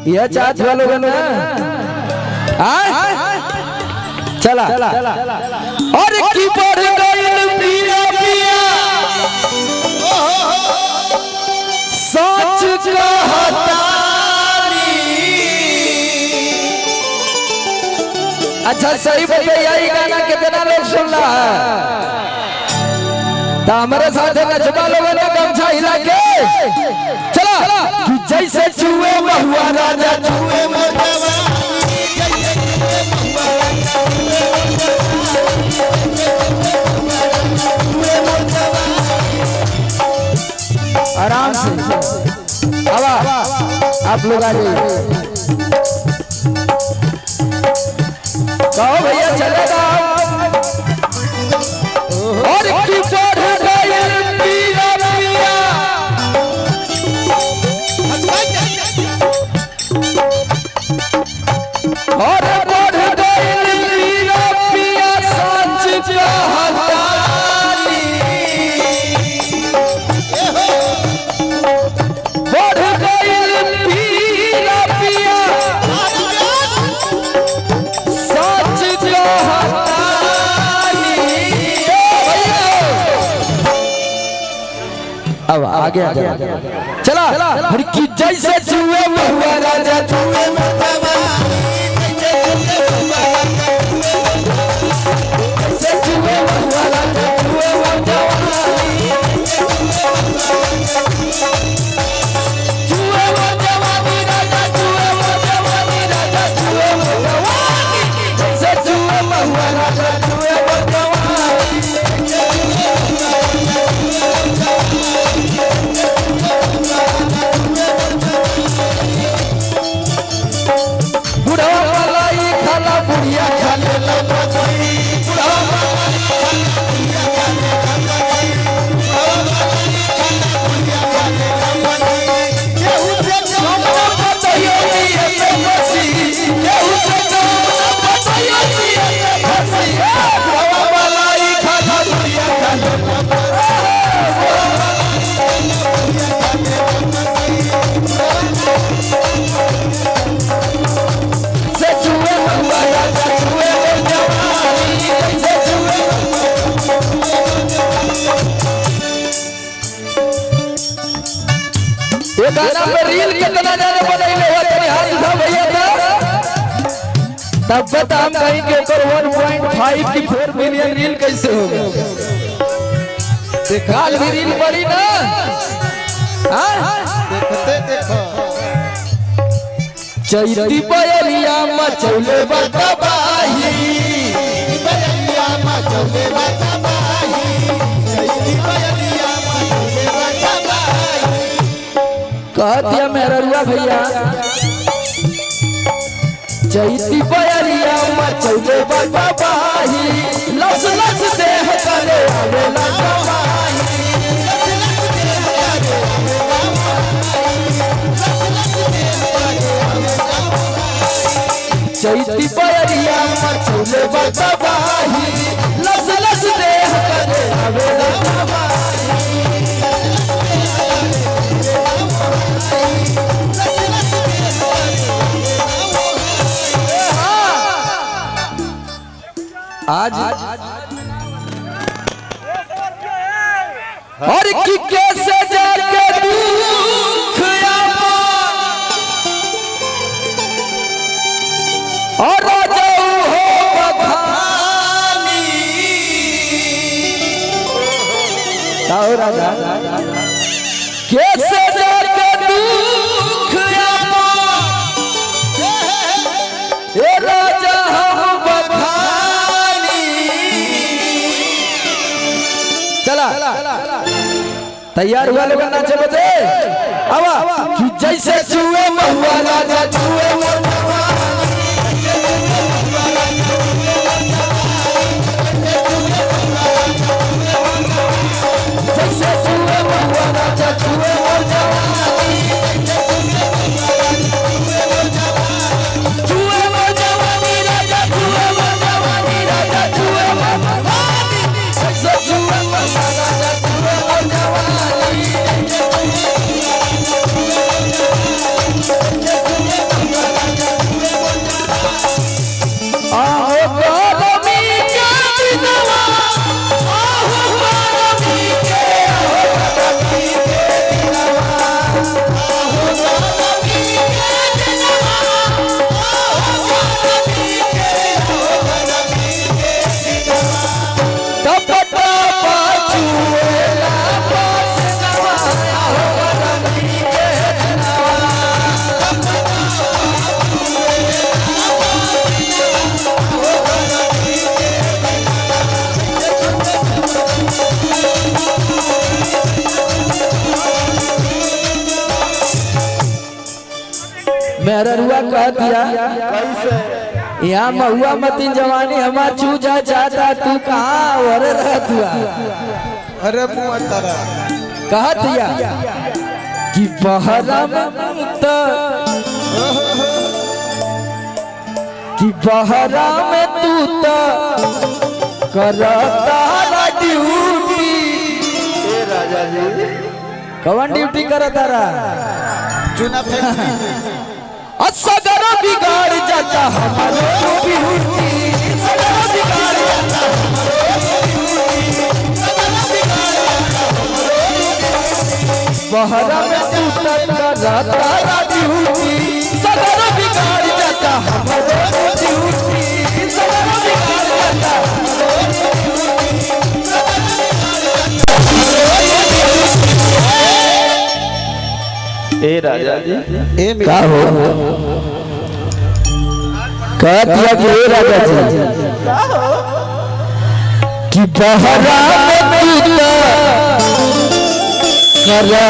यह चाहत वालों का ना चला और की बढ़ गइल पिया पिया सच कहतानी। अच्छा सही बताइए यही गाना कितना लोग सुन रहा है तो हमारे साथ नचवा लोगों ने गमछा हिला के चला कि जैसे चूहे महुआ राजा चूहे आराम से अब आप लोग आ जाइए कहो भैया चलेगा और की बढ़ गइल पिया पिया और बढ़ गइल पिया पिया सच कहतानी। बढ़ गइल पिया पिया सच कहतानी। अब आगे चला हर की जैसे चूहे महुआ राजा चूहे गाना पे रील कितना जाने बनैले हो तनी हाथ उठा भैया तब बता हम कहीं के ओकर 1.5 की 4 मिलियन रील कैसे हो गए दिखाल भी रील पड़ी ना देखते देखो चैती बयलिया मचौले बताबाही बयलिया मचौले बताबाही चैती बयलिया मचौले बताबाही कह दिया मेरा रुआ भैया चैती बयलिया मचौले बताबाही लस लस देह करे आवेला जवाही चैती बयलिया मचौले बताबाही लस लस देह करे आवेला जवाही। आज और की कैसे जाके दुख और जाऊ हो बखानी राजा कैसे जाके दुख ए राजा हम बखानी। चला तैयार हुआ लोग नाचे बजे अब कि जैसे चूहे महुआ राजा चूहे जैसे चूहे महुआ राजा चूहे मेरा रुआ कह दिया कैसे यहाँ महुआ मती जवानी हमार चू जा चाहता तू कहाँ और रह तुआ अरे मुआ तारा कहा दिया कि बहरा में तो कि बहरा में तू तो करता ड्यूटी ए राजा जी कवन ड्यूटी करता रहा चुना फैक्ट्री असगर बिगाड़ जाता हमारो ड्यूटी सगर बिगाड़ जाता बहरा में तू तो करता ड्यूटी सगर बिगाड़ जाता हमारो ड्यूटी सगर बिगाड़ जाता ए राजा जी ए का हो कह दिया कि ए राजा जी कि बहरा में तू तो करता